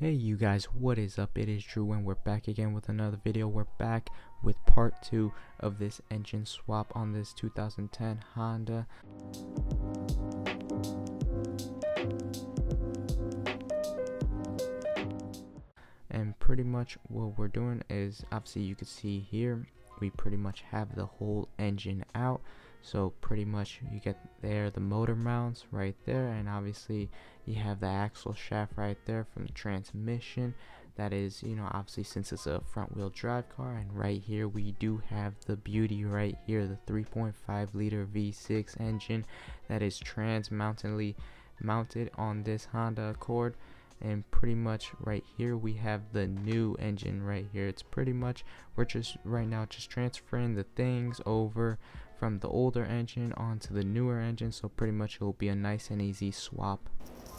Hey you guys, what is up? It is Drew and we're back again with another video. We're back with part 2 of this engine swap on this 2010 Honda. And pretty much what we're doing is, obviously you can see here, we pretty much have the whole engine out. So pretty much you get there the motor mounts right there, and obviously you have the axle shaft right there from the transmission. That is, obviously since it's a front wheel drive car. And right here we do have the beauty right here, the 3.5 liter V6 engine that is mounted on this Honda Accord. And pretty much right here we have the new engine right here. It's pretty much, we're just right now just transferring the things over from the older engine onto the newer engine, so pretty much it will be a nice and easy swap.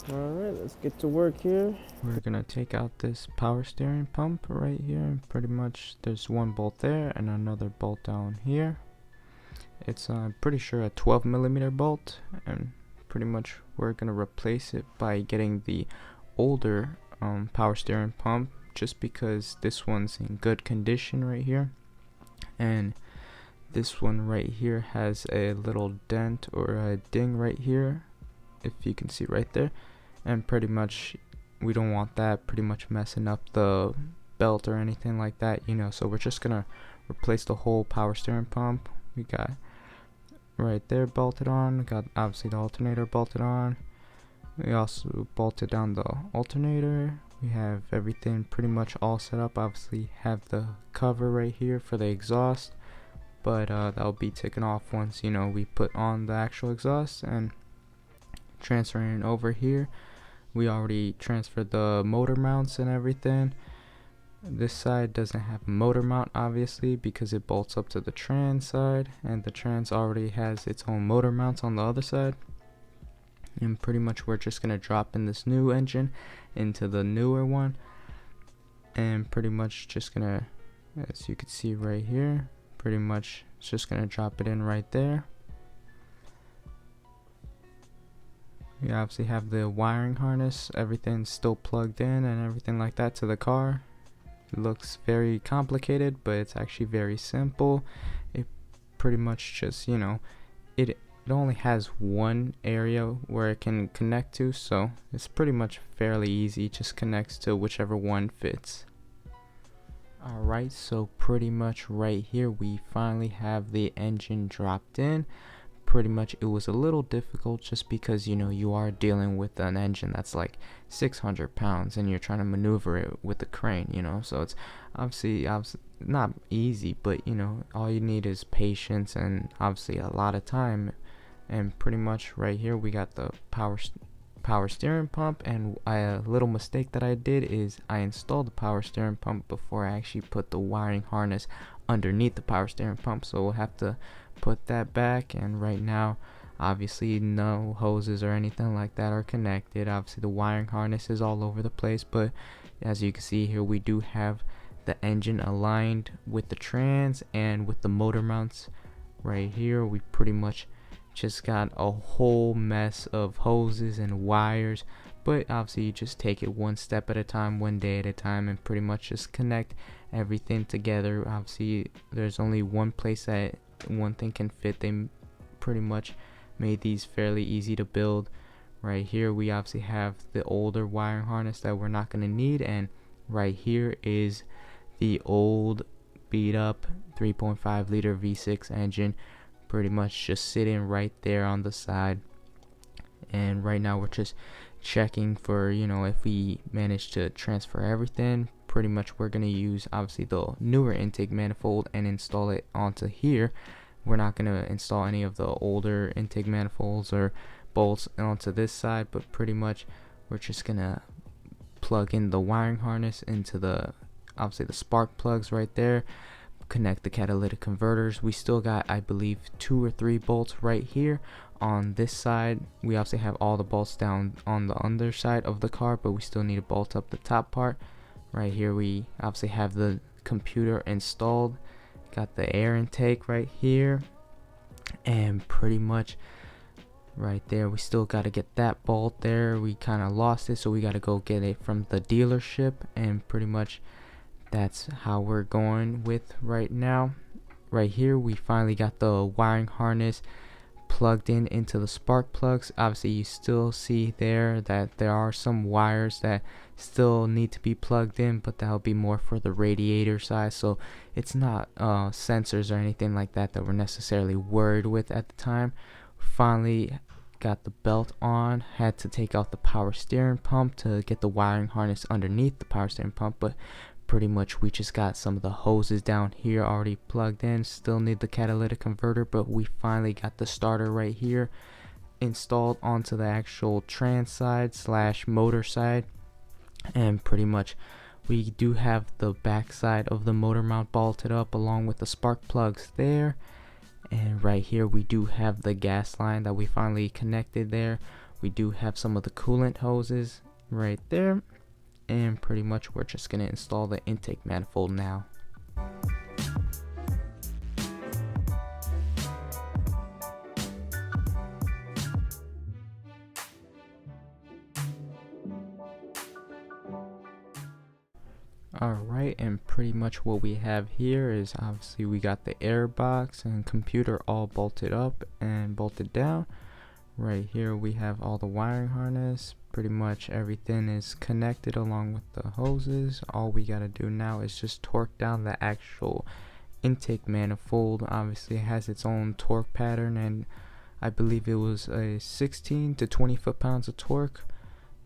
Alright, let's get to work here. We're gonna take out this power steering pump right here, and pretty much there's one bolt there and another bolt down here. It's pretty sure a 12mm bolt, and pretty much we're gonna replace it by getting the older power steering pump, just because this one's in good condition right here, and this one right here has a little dent or a ding right here, if you can see right there, and pretty much we don't want that pretty much messing up the belt or anything like that, so we're just gonna replace the whole power steering pump. We got right there bolted on, we got obviously the alternator bolted on, we also bolted down the alternator. We have everything pretty much all set up. Obviously have the cover right here for the exhaust, but that'll be taken off once we put on the actual exhaust. And transferring over here, we already transferred the motor mounts and everything. This side doesn't have a motor mount obviously because it bolts up to the trans side, and the trans already has its own motor mounts on the other side. And pretty much we're just gonna drop in this new engine into the newer one, and pretty much just gonna, as you can see right here, pretty much it's just gonna drop it in right there. We obviously have the wiring harness, everything's still plugged in and everything like that to the car. It looks very complicated, but it's actually very simple. It pretty much just, it only has one area where it can connect to, so it's pretty much fairly easy, it just connects to whichever one fits. Alright, so pretty much right here we finally have the engine dropped in. Pretty much it was a little difficult just because you are dealing with an engine that's like 600 pounds and you're trying to maneuver it with the crane, so it's obviously not easy, but all you need is patience and obviously a lot of time. And pretty much right here we got the power steering pump, and a little mistake that I did is I installed the power steering pump before I actually put the wiring harness underneath the power steering pump, so we'll have to put that back. And right now obviously no hoses or anything like that are connected. Obviously the wiring harness is all over the place, but as you can see here we do have the engine aligned with the trans and with the motor mounts right here. We pretty much just got a whole mess of hoses and wires, but obviously you just take it one step at a time, one day at a time, and pretty much just connect everything together. Obviously there's only one place that one thing can fit. They pretty much made these fairly easy to build. Right here we obviously have the older wiring harness that we're not going to need, and right here is the old beat up 3.5 liter V6 engine, pretty much just sitting right there on the side. And right now we're just checking for if we manage to transfer everything. Pretty much we're going to use obviously the newer intake manifold and install it onto here. We're not going to install any of the older intake manifolds or bolts onto this side, but pretty much we're just going to plug in the wiring harness into the obviously the spark plugs right there, connect the catalytic converters. We still got, I believe, 2 or 3 bolts right here on this side. We obviously have all the bolts down on the underside of the car, but we still need to bolt up the top part. Right here we obviously have the computer installed, got the air intake right here, and pretty much right there. We still got to get that bolt there. We kind of lost it, so we got to go get it from the dealership, and pretty much that's how we're going with right now. Right here we finally got the wiring harness plugged in into the spark plugs. Obviously you still see there that there are some wires that still need to be plugged in, but that'll be more for the radiator side, so it's not sensors or anything like that that we're necessarily worried with at the time. Finally got the belt on, had to take out the power steering pump to get the wiring harness underneath the power steering pump, but pretty much we just got some of the hoses down here already plugged in. Still need the catalytic converter, but we finally got the starter right here installed onto the actual trans side slash motor side, and pretty much we do have the back side of the motor mount bolted up along with the spark plugs there. And right here we do have the gas line that we finally connected there. We do have some of the coolant hoses right there, and pretty much we're just going to install the intake manifold now. Alright, and pretty much what we have here is obviously we got the air box and computer all bolted up and bolted down. Right here we have all the wiring harness. Pretty much everything is connected along with the hoses. All we gotta do now is just torque down the actual intake manifold. Obviously it has its own torque pattern, and I believe it was a 16 to 20 foot-pounds of torque.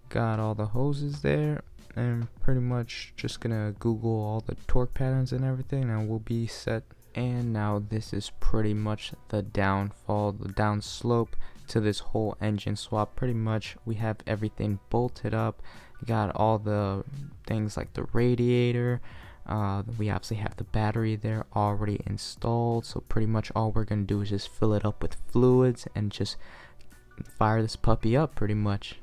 Got all the hoses there, and pretty much just gonna Google all the torque patterns and everything, and we'll be set. And now this is pretty much the downfall, the downslope to this whole engine swap. Pretty much we have everything bolted up. We got all the things like the radiator. We obviously have the battery there already installed, so pretty much all we're gonna do is just fill it up with fluids and just fire this puppy up pretty much.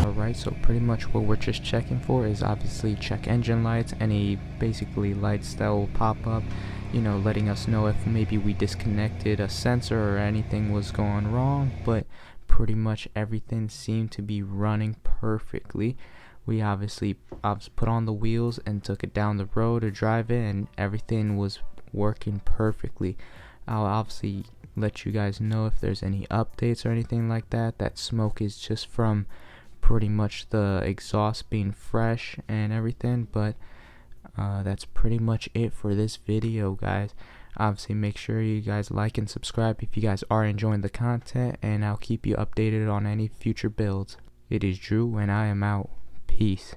Alright, so pretty much what we're just checking for is obviously check engine lights, any basically lights that will pop up, you know, letting us know if maybe we disconnected a sensor or anything was going wrong. But pretty much everything seemed to be running perfectly. We obviously put on the wheels and took it down the road to drive it, and everything was working perfectly. I'll obviously let you guys know if there's any updates or anything like that. That smoke is just from pretty much the exhaust being fresh and everything, but that's pretty much it for this video, guys. Obviously make sure you guys like and subscribe if you guys are enjoying the content, and I'll keep you updated on any future builds. It is Drew, and I am out. Peace.